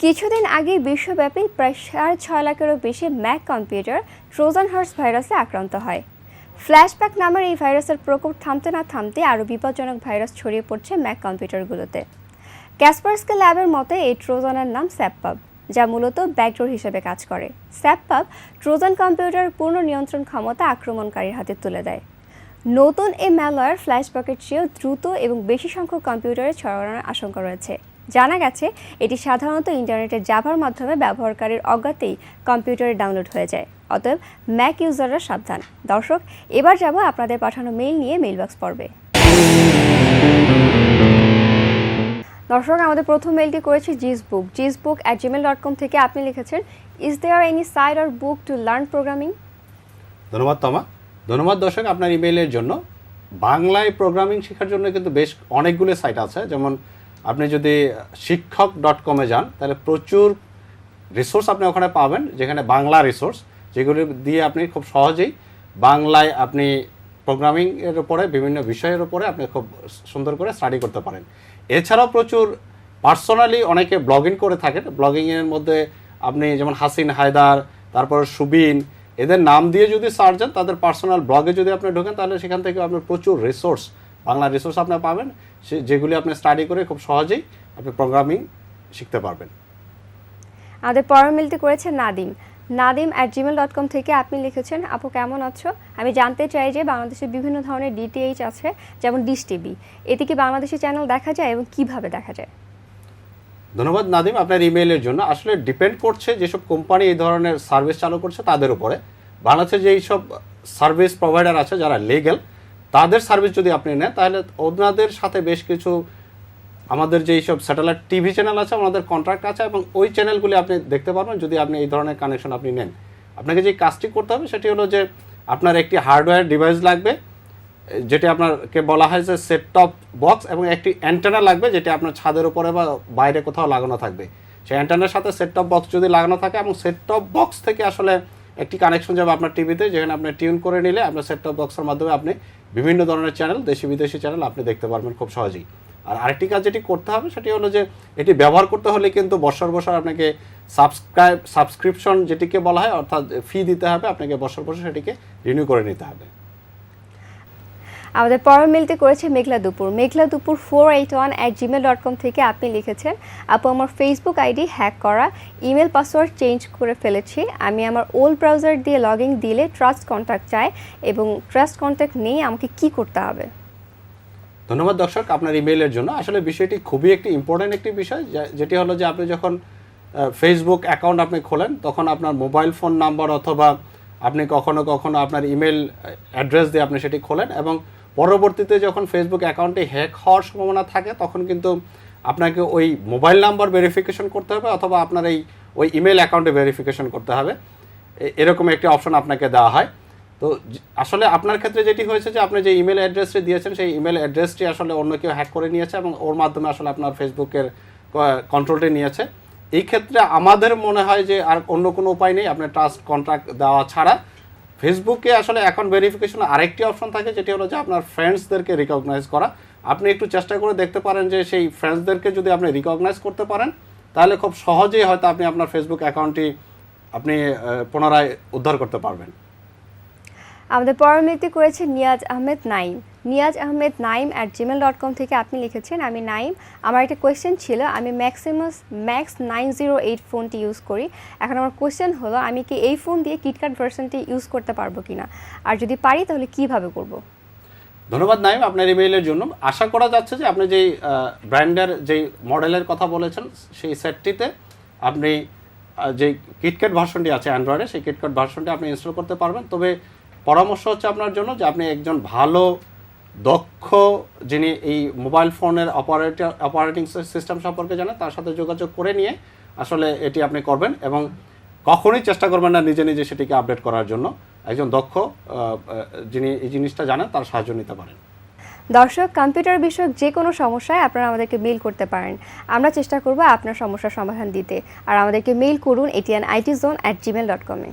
কিছুদিন আগে বিশ্বব্যাপী প্রায় ৬.৫ লাখেরও বেশি ম্যাক কম্পিউটার ট্রোজান হর্স ভাইরাসে আক্রান্ত হয়। ফ্ল্যাশব্যাক নামের এই ভাইরাসের প্রকোপ থামতে না থামতে আরও বিপজ্জনক ভাইরাস ছড়িয়ে পড়ছে ম্যাক কম্পিউটারগুলোতে। ক্যাসপারস্কি ল্যাবের মতে এই ট্রোজানের নাম স্যাপপাব, যা মূলত ব্যাকডোর হিসেবে কাজ করে। স্যাপপাব ট্রোজান কম্পিউটার পূর্ণ নিয়ন্ত্রণ ক্ষমতা আক্রমণকারীর হাতে তুলে দেয়। নতুন এই ম্যালওয়্যার ফ্ল্যাশব্যাকের চেয়েও দ্রুত এবং বেশি সংখ্যক কম্পিউটারে ছড়ানোর আশঙ্কা রয়েছে। জানা গেছে এটি সাধারণত ইন্টারনেটের জাভার মাধ্যমে ব্যবহারকারীর অজ্ঞাতেই কম্পিউটারে ডাউনলোড হয়ে যায়। অতএব ম্যাক ইউজাররা সাবধান। দর্শক, এবার যাব আপনাদের পাঠানো মেইল নিয়ে মেইলবক্স পর্বে। দর্শক, আমাদের প্রথম মেইলটি করেছে জিসবুক@gmail.com থেকে। আপনি লিখেছেন, is there any site or book to learn programming? ধন্যবাদ তমা। ধন্যবাদ দর্শক আপনার ইমেইলের জন্য। বাংলায় প্রোগ্রামিং শেখার জন্য কিন্তু বেশ অনেকগুলো সাইট আছে। যেমন আপনি যদি শিক্ষক.com-এ যান তাহলে প্রচুর রিসোর্স আপনি ওখানে পাবেন, যেখানে বাংলা রিসোর্স, যেগুলি দিয়ে আপনি খুব সহজেই বাংলায় আপনি প্রোগ্রামিংয়ের উপরে বিভিন্ন বিষয়ের উপরে আপনি খুব সুন্দর করে স্টাডি করতে পারেন। এছাড়াও প্রচুর পার্সোনালি অনেকে ব্লগিং করে থাকেন। ব্লগিংয়ের মধ্যে আপনি যেমন হাসিন হায়দার, তারপর সুবিন, এদের নাম দিয়ে যদি সার্চ দেন, তাদের পার্সোনাল ব্লগে যদি আপনি ঢোকেন, তাহলে সেখান থেকে আপনি প্রচুর রিসোর্স, বাংলা রিসোর্স আপনি পাবেন, যেগুলি আপনি স্টাডি করে খুব সহজেই আপনি প্রোগ্রামিং শিখতে পারবেন। আমাদের পরের মেইলটি করেছে নাদিম@gmail.com থেকে। আপনি লিখেছেন, আপু কেমন আছো? আমি জানতে চাই যে বাংলাদেশে বিভিন্ন ধরনের ডিটিএইচ আছে, যেমন ডিশ টিভি, এতে কি বাংলাদেশি চ্যানেল দেখা যায় এবং কিভাবে দেখা যায়? ধন্যবাদ নাদিম আপনার ইমেইলের জন্য। আসলে ডিপেন্ড করছে যেসব কোম্পানি এই ধরনের সার্ভিস চালু করছে তাদের উপরে। বাংলাদেশে যেই সব সার্ভিস প্রোভাইডার আছে যারা লিগ্যাল, তাদের সার্ভিস যদি আপনি নেন, তাহলে ওনাদের সাথে বেশ কিছু আমাদের যেই সব স্যাটেলাইট টিভি চ্যানেল আছে ওনাদের কন্ট্রাক্ট আছে, এবং ওই চ্যানেলগুলি আপনি দেখতে পারবেন যদি আপনি এই ধরনের কানেকশন আপনি নেন। আপনাকে যে কাজটি করতে হবে সেটি হলো যে আপনার একটি হার্ডওয়্যার ডিভাইস লাগবে, যেটি আপনাকে বলা হয় যে সেট টপ বক্স, এবং একটি অ্যান্টেনা লাগবে যেটি আপনার ছাদের উপরে বা বাইরে কোথাও লাগানো থাকবে। সেই অ্যান্টেনার সাথে সেট টপ বক্স যদি লাগানো থাকে, এবং সেট টপ বক্স থেকে আসলে একটি কানেকশন যাবে আপনার টিভিতে, যেখানে আপনি টিউন করে নিলে আপনার সেট টপ বক্সের মাধ্যমে আপনি বিভিন্ন ধরনের চ্যানেল, দেশি বিদেশি চ্যানেল আপনি দেখতে পারবেন খুব সহজেই। আর আরেকটি কাজ যেটি করতে হবে সেটি হলো যে এটি ব্যবহার করতে হলে কিন্তু বছর আপনাকে সাবস্ক্রিপশন যেটিকে বলা হয়, অর্থাৎ ফি দিতে হবে আপনাকে, বছর সেটিকে রিনিউ করে নিতে হবে। আমাদের পরের মেইলটি করেছে মেঘলা দুপুর 481@gmail.com থেকে। আপনি লিখেছেন, আপু আমার ফেসবুক আইডি হ্যাক করা, ইমেল পাসওয়ার্ড চেঞ্জ করে ফেলেছি। আমি আমার ওল্ড ব্রাউজার দিয়ে লগ ইন দিলে ট্রাস্ট কন্ট্যাক্ট চায় এবং ট্রাস্ট কন্ট্যাক্ট নেই, আমাকে কি করতে হবে? ধন্যবাদ দর্শক আপনার ইমেইলের জন্য। আসলে বিষয়টি খুবই একটি ইম্পর্টেন্ট একটি বিষয়, যেটি হলো যে আপনি যখন ফেসবুক অ্যাকাউন্ট আপনি খোলেন, তখন আপনার মোবাইল ফোন নাম্বার অথবা আপনি কখনো আপনার ইমেল অ্যাড্রেস দিয়ে আপনি সেটি খোলেন, এবং পরবর্তীতে যখন ফেসবুক অ্যাকাউন্টে হ্যাক হওয়ার সম্ভাবনা থাকে, তখন কিন্তু আপনাকে ওই মোবাইল নাম্বার ভেরিফিকেশন করতে হবে, অথবা আপনার ওই ইমেল অ্যাকাউন্টে ভেরিফিকেশন করতে হবে। এরকম একটি অপশন আপনাকে দেওয়া হয়। তো আসলে আপনার ক্ষেত্রে যেটি হয়েছে যে আপনি যে ইমেল অ্যাড্রেসটি দিয়েছেন, সেই ইমেল অ্যাড্রেসটি আসলে অন্য কেউ হ্যাক করে নিয়েছে, এবং ওর মাধ্যমে আসলে আপনার ফেসবুকের কন্ট্রোলটি নিয়েছে। এই ক্ষেত্রে আমাদের মনে হয় যে আর অন্য কোনো উপায় নেই, আপনার ট্রাস্ট কন্ট্রাক্ট দেওয়া ছাড়া। ফেসবুকে আসলে অ্যাকাউন্ট ভেরিফিকেশন আরেকটি অপশন থাকে, যেটি হলো যে আপনার ফ্রেন্ডসদেরকে রিকগনাইজ করা। আপনি একটু চেষ্টা করে দেখতে পারেন যে সেই ফ্রেন্ডসদেরকে যদি আপনি রিকগনাইজ করতে পারেন, তাহলে খুব সহজেই হয়তো আপনি আপনার ফেসবুক অ্যাকাউন্টটি আপনি পুনরায় উদ্ধার করতে পারবেন। আমাদের পরের মেইলটি করেছে নিয়াজ আহমেদ নাইম@gmail.com থেকে। আপনি লিখেছেন, আমি নাইম, আমার একটা কোয়েশ্চেন ছিল। আমি ম্যাক্স 908 ফোনটি ইউজ করি। এখন আমার কোয়েশ্চেন হলো, আমি কি এই ফোন দিয়ে কিটক্যাট ভার্সনটি ইউজ করতে পারবো কিনা, আর যদি পারি তাহলে কিভাবে করব? ধন্যবাদ নাইম আপনার ইমেইলের জন্য। আশা করা যাচ্ছে যে আপনি যেই ব্র্যান্ডের যেই মডেলের কথা বলেছেন, সেই সেটটিতে আপনি যেই কিটক্যাট ভার্সনটি আছে অ্যান্ড্রয়েডে, সেই কিটক্যাট ভার্সনটি আপনি ইনস্টল করতে পারবেন। তবে পরামর্শ হচ্ছে আপনার জন্য যে আপনি একজন ভালো দক্ষ, যিনি এই মোবাইল ফোনের অপারেটিং সিস্টেম সম্পর্কে জানেন, তার সাথে যোগাযোগ করে নিয়ে আসলে এটি আপনি করবেন, এবং কখনোই চেষ্টা করবেন না নিজে নিজে সেটিকে আপডেট করার জন্য। একজন দক্ষ যিনি এই জিনিসটা জানেন তার সাহায্য নিতে পারেন। দর্শক, কম্পিউটার বিষয়ক যে কোনো সমস্যায় আপনারা আমাদেরকে মেইল করতে পারেন। আমরা চেষ্টা করব আপনার সমস্যার সমাধান দিতে। আর আমাদেরকে মেইল করুন atnitzone@gmail.com-এ।